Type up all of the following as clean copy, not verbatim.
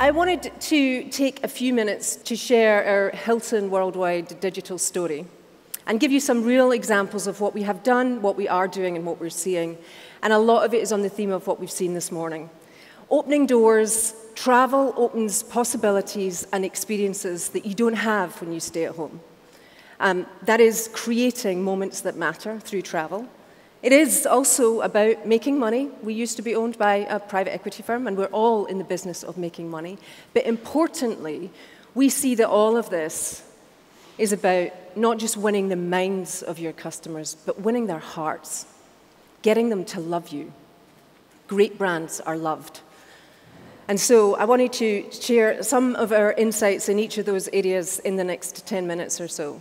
I wanted to take a few minutes to share our Hilton Worldwide digital story and give you some real examples of what we have done, what we are doing, and what we're seeing. And a lot of it is on the theme of what we've seen this morning. Opening doors, travel opens possibilities and experiences that you don't have when you stay at home. That is creating moments that matter through travel. It is also about making money. We used to be owned by a private equity firm, and we're all in the business of making money. But importantly, we see that all of this is about not just winning the minds of your customers, but winning their hearts, getting them to love you. Great brands are loved. And so I wanted to share some of our insights in each of those areas in the next 10 minutes or so.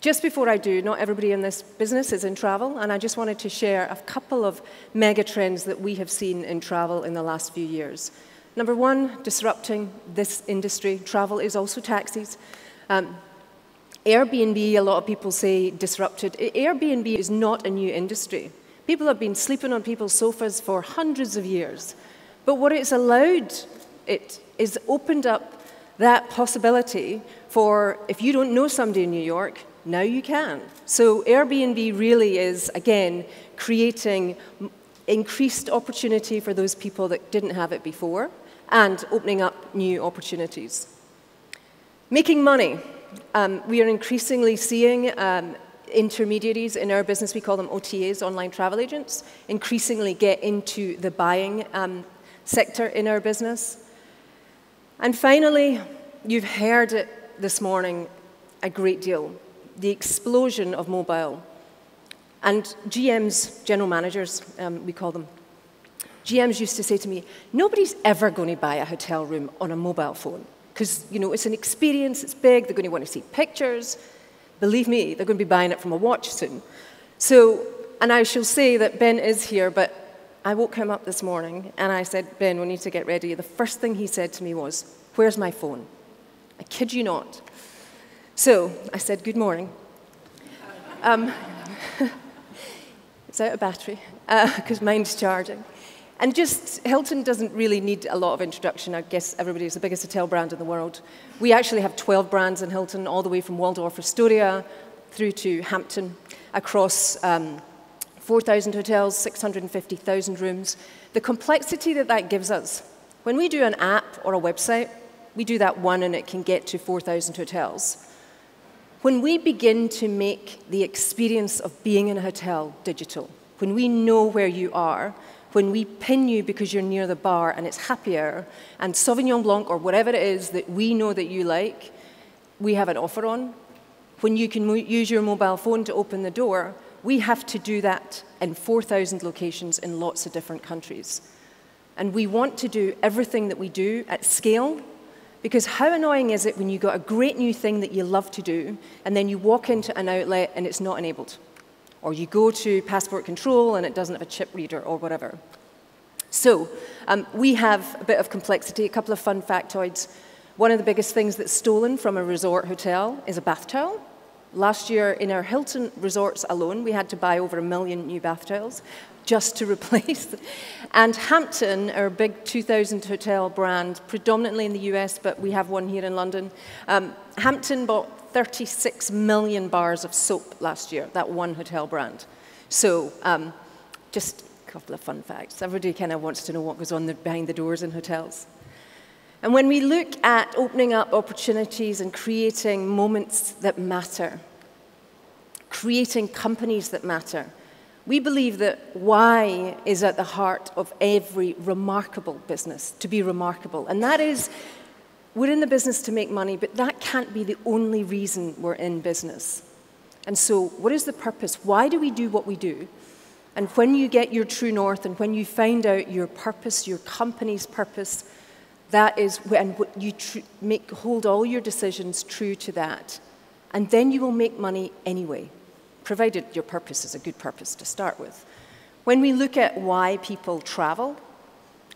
Just before I do, not everybody in this business is in travel, and I just wanted to share a couple of mega trends that we have seen in travel in the last few years. Number one, disrupting this industry. Travel is also taxis. Airbnb, a lot of people say disrupted. Airbnb is not a new industry. People have been sleeping on people's sofas for hundreds of years. But what it's allowed it is opened up that possibility for, if you don't know somebody in New York, now you can. So Airbnb really is, again, creating increased opportunity for those people that didn't have it before and opening up new opportunities. Making money. We are increasingly seeing intermediaries in our business, we call them OTAs, online travel agents, increasingly get into the buying sector in our business. And finally, you've heard it this morning a great deal. The explosion of mobile. And GMs, general managers, we call them, GMs used to say to me, nobody's ever going to buy a hotel room on a mobile phone because, you know, it's an experience, it's big, they're going to want to see pictures. Believe me, they're going to be buying it from a watch soon. So, and I shall say that Ben is here, but I woke him up this morning and I said, Ben, we need to get ready. The first thing he said to me was, where's my phone? I kid you not. So I said, good morning. It's out of battery, because mine's charging. And just, Hilton doesn't really need a lot of introduction. I guess everybody's the biggest hotel brand in the world. We actually have 12 brands in Hilton, all the way from Waldorf Astoria through to Hampton, across 4,000 hotels, 650,000 rooms. The complexity that that gives us, when we do an app or a website, we do that one and it can get to 4,000 hotels. When we begin to make the experience of being in a hotel digital, when we know where you are, when we pin you because you're near the bar and it's happy hour, and Sauvignon Blanc or whatever it is that we know that you like, we have an offer on. When you can use your mobile phone to open the door, we have to do that in 4,000 locations in lots of different countries. And we want to do everything that we do at scale. Because how annoying is it when you've got a great new thing that you love to do, and then you walk into an outlet and it's not enabled? Or you go to passport control and it doesn't have a chip reader or whatever. So we have a bit of complexity, a couple of fun factoids. One of the biggest things that's stolen from a resort hotel is a bath towel. Last year in our Hilton resorts alone, we had to buy over 1 million new bath towels just to replace. And Hampton, our big 2,000 hotel brand, predominantly in the US, but we have one here in London. Hampton bought 36 million bars of soap last year, that one hotel brand. So just a couple of fun facts. Everybody kind of wants to know what goes on behind the doors in hotels. And when we look at opening up opportunities and creating moments that matter, creating companies that matter, we believe that why is at the heart of every remarkable business, to be remarkable. And that is, we're in the business to make money, but that can't be the only reason we're in business. And so what is the purpose? Why do we do what we do? And when you get your true north and when you find out your purpose, your company's purpose, that is when you hold all your decisions true to that. And then you will make money anyway, provided your purpose is a good purpose to start with. When we look at why people travel,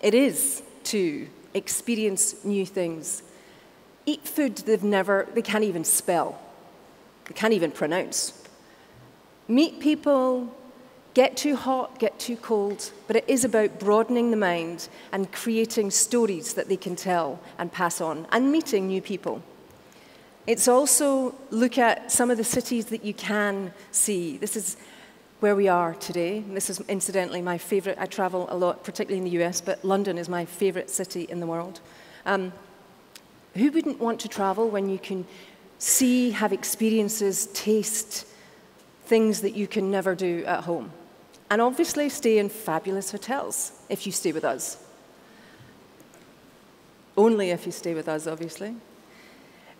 it is to experience new things, eat food they can't even spell, they can't even pronounce, meet people, get too hot, get too cold, but it is about broadening the mind and creating stories that they can tell and pass on, and meeting new people. It's also look at some of the cities that you can see. This is where we are today. This is incidentally my favorite. I travel a lot, particularly in the US, but London is my favorite city in the world. Who wouldn't want to travel when you can see, have experiences, taste things that you can never do at home? And obviously stay in fabulous hotels if you stay with us. Only if you stay with us, obviously.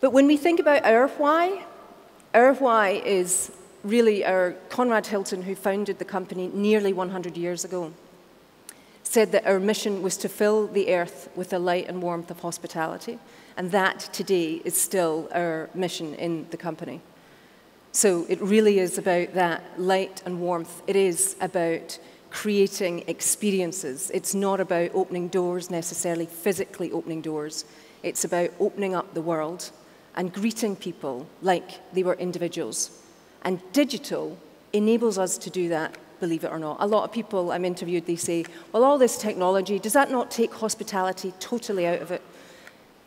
But when we think about our why is really our Conrad Hilton, who founded the company nearly 100 years ago, said that our mission was to fill the earth with the light and warmth of hospitality. And that today is still our mission in the company. So it really is about that light and warmth. It is about creating experiences. It's not about opening doors necessarily, physically opening doors. It's about opening up the world and greeting people like they were individuals. And digital enables us to do that, believe it or not. A lot of people I'm interviewed, they say, well, all this technology, does that not take hospitality totally out of it?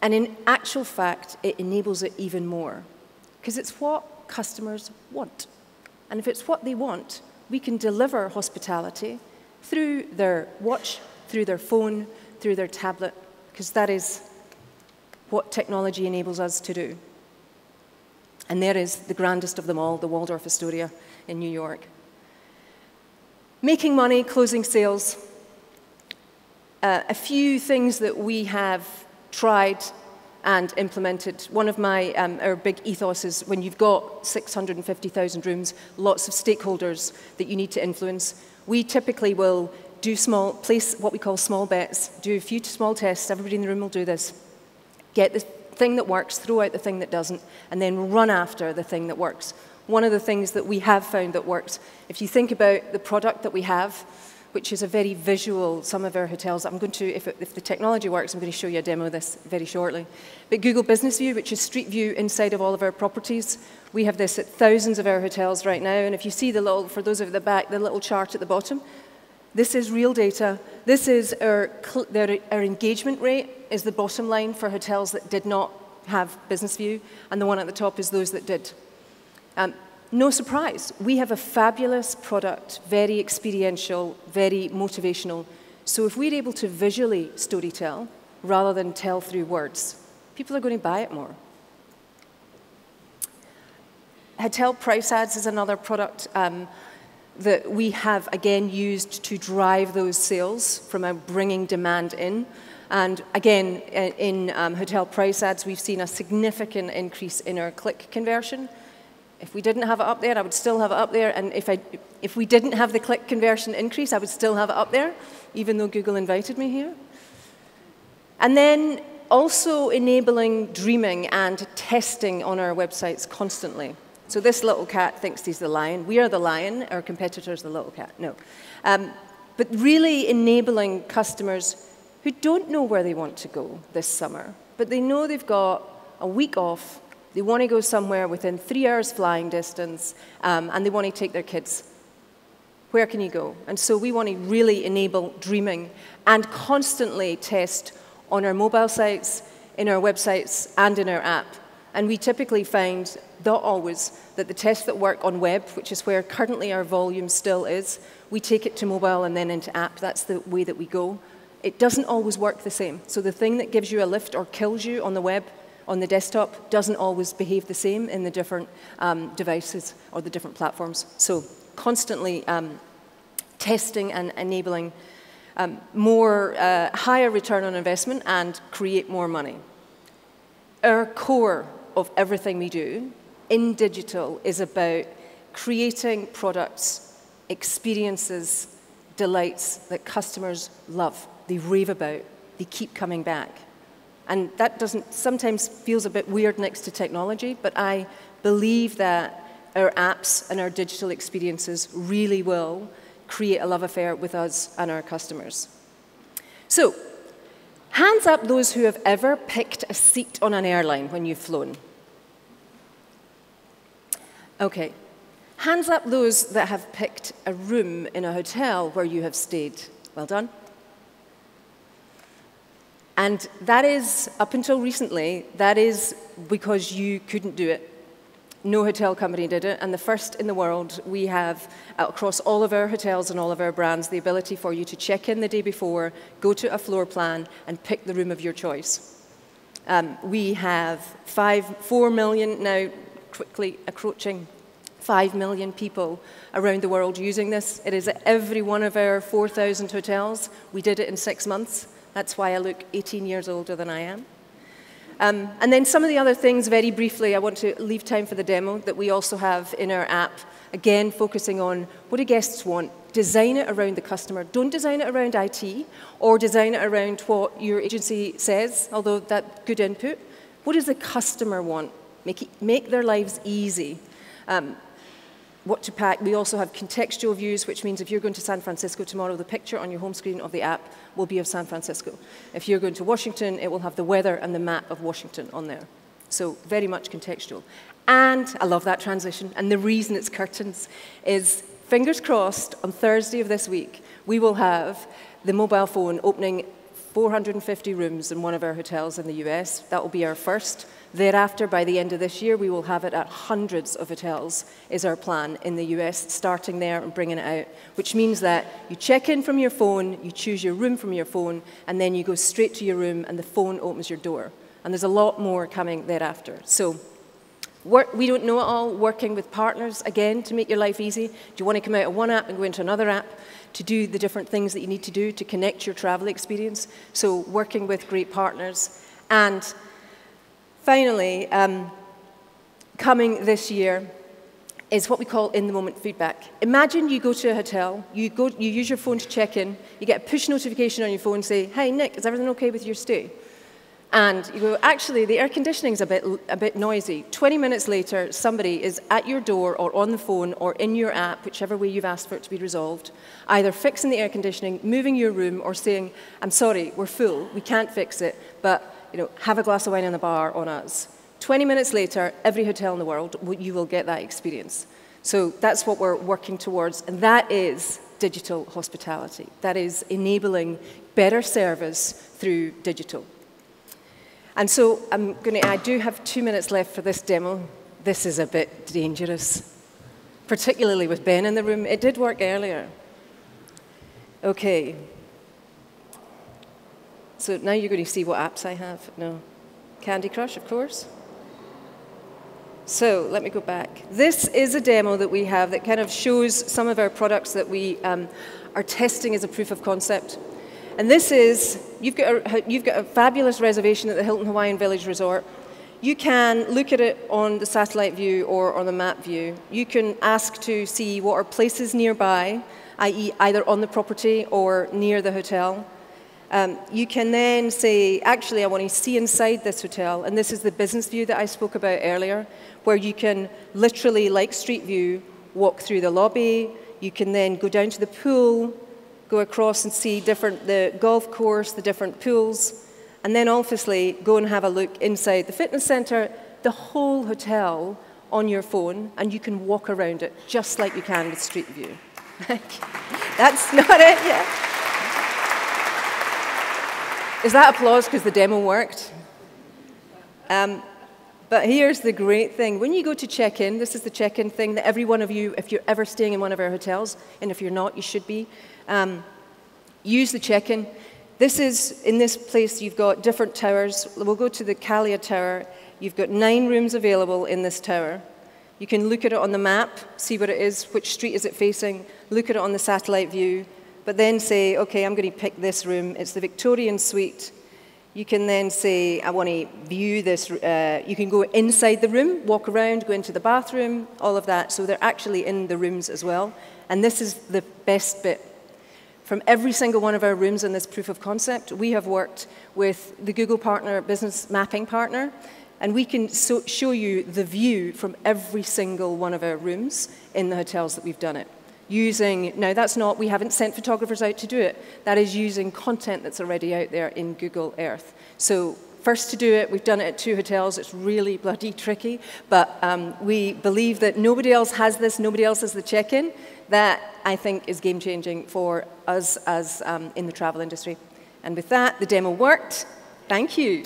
And in actual fact, it enables it even more, because it's what customers want. And if it's what they want, we can deliver hospitality through their watch, through their phone, through their tablet, because that is what technology enables us to do. And there is the grandest of them all, the Waldorf Astoria in New York. Making money, closing sales. A few things that we have tried and implemented. One of our big ethos is when you've got 650,000 rooms, lots of stakeholders that you need to influence, we typically will do place what we call small bets, do a few small tests, everybody in the room will do this, get the thing that works, throw out the thing that doesn't, and then run after the thing that works. One of the things that we have found that works, if you think about the product that we have, which is a very visual, some of our hotels, I'm going to, if the technology works, I'm going to show you a demo of this very shortly. But Google Business View, which is Street View inside of all of our properties, we have this at thousands of our hotels right now, and if you see the little, for those of you at the back, the little chart at the bottom, this is real data. This is our engagement rate is the bottom line for hotels that did not have Business View, and the one at the top is those that did. No surprise, we have a fabulous product, very experiential, very motivational. So if we're able to visually storytell rather than tell through words, people are going to buy it more. Hotel price ads is another product that we have, again, used to drive those sales from bringing demand in. And again, in hotel price ads, we've seen a significant increase in our click conversion. If we didn't have it up there, I would still have it up there. And if we didn't have the click conversion increase, I would still have it up there, even though Google invited me here. And then also enabling dreaming and testing on our websites constantly. So this little cat thinks he's the lion. We are the lion. Our competitor's the little cat. No. But really enabling customers who don't know where they want to go this summer, but they know they've got a week off. They want to go somewhere within 3 hours flying distance, and they want to take their kids. Where can you go? And so we want to really enable dreaming and constantly test on our mobile sites, in our websites, and in our app. And we typically find, not always, that the tests that work on web, which is where currently our volume still is, we take it to mobile and then into app. That's the way that we go. It doesn't always work the same. So the thing that gives you a lift or kills you on the web, on the desktop, doesn't always behave the same in the different devices or the different platforms. So constantly testing and enabling higher return on investment and create more money. Our core of everything we do in digital is about creating products, experiences, delights that customers love, they rave about, they keep coming back. And that sometimes feels a bit weird next to technology, but I believe that our apps and our digital experiences really will create a love affair with us and our customers. So, hands up those who have ever picked a seat on an airline when you've flown. Okay, Hands up those that have picked a room in a hotel where you have stayed. Well done. And that is, up until recently, that is because you couldn't do it. No hotel company did it, and the first in the world, we have, across all of our hotels and all of our brands, the ability for you to check in the day before, go to a floor plan, and pick the room of your choice. We have 4 million, now quickly approaching 5 million people around the world using this. It is at every one of our 4,000 hotels. We did it in 6 months. That's why I look 18 years older than I am. And then some of the other things, very briefly, I want to leave time for the demo, that we also have in our app, again, focusing on what do guests want. Design it around the customer. Don't design it around IT or design it around what your agency says, although that's good input. What does the customer want? Make their lives easy. What to pack. We also have contextual views, which means if you're going to San Francisco tomorrow, the picture on your home screen of the app will be of San Francisco. If you're going to Washington, it will have the weather and the map of Washington on there. So very much contextual. And I love that transition. And the reason it's curtains is, fingers crossed, on Thursday of this week, we will have the mobile phone opening 450 rooms in one of our hotels in the US. That will be our first. Thereafter, by the end of this year, we will have it at hundreds of hotels, is our plan in the US, starting there and bringing it out, which means that you check in from your phone, you choose your room from your phone, and then you go straight to your room and the phone opens your door. And there's a lot more coming thereafter. So we don't know it all, working with partners, again, to make your life easy. Do you want to come out of one app and go into another app to do the different things that you need to do to connect your travel experience? So working with great partners. And finally, coming this year is what we call in-the-moment feedback. Imagine you go to a hotel, you use your phone to check in, you get a push notification on your phone, say, "Hey, Nick, is everything okay with your stay?" And you go, "Actually, the air conditioning's a bit noisy." 20 minutes later, somebody is at your door or on the phone or in your app, whichever way you've asked for it to be resolved, either fixing the air conditioning, moving your room, or saying, "I'm sorry, we're full, we can't fix it, but have a glass of wine in the bar on us." 20 minutes later, every hotel in the world, you will get that experience. So that's what we're working towards, and that is digital hospitality. That is enabling better service through digital. And so I do have 2 minutes left for this demo. This is a bit dangerous, particularly with Ben in the room. It did work earlier. Okay. So now you're going to see what apps I have. No. Candy Crush, of course. So let me go back. This is a demo that we have that kind of shows some of our products that we are testing as a proof of concept. And this is, you've got a fabulous reservation at the Hilton Hawaiian Village Resort. You can look at it on the satellite view or on the map view. You can ask to see what are places nearby, i.e. either on the property or near the hotel. You can then say, actually, I want to see inside this hotel. And this is the business view that I spoke about earlier, where you can literally, like Street View, walk through the lobby. You can then go down to the pool, go across and see the golf course, the different pools, and then obviously go and have a look inside the fitness center, the whole hotel on your phone, and you can walk around it just like you can with Street View. That's not it yet. Is that applause because the demo worked? But here's the great thing. When you go to check-in, this is the check-in thing that every one of you, if you're ever staying in one of our hotels, and if you're not, you should be, use the check-in. This is, in this place, you've got different towers. We'll go to the Kalia Tower. You've got 9 rooms available in this tower. You can look at it on the map, see what it is, which street is it facing, look at it on the satellite view, but then say, okay, I'm going to pick this room. It's the Victorian suite. You can then say, I want to view this. You can go inside the room, walk around, go into the bathroom, all of that. So they're actually in the rooms as well. And this is the best bit. From every single one of our rooms in this proof of concept, we have worked with the Google partner, business mapping partner, and we can show you the view from every single one of our rooms in the hotels that we've done it. Now that's not, we haven't sent photographers out to do it. That is using content that's already out there in Google Earth. So first to do it. We've done it at 2 hotels. It's really bloody tricky, but we believe that nobody else has this, nobody else has the check-in. That, I think, is game-changing for us as in the travel industry. And with that, the demo worked. Thank you.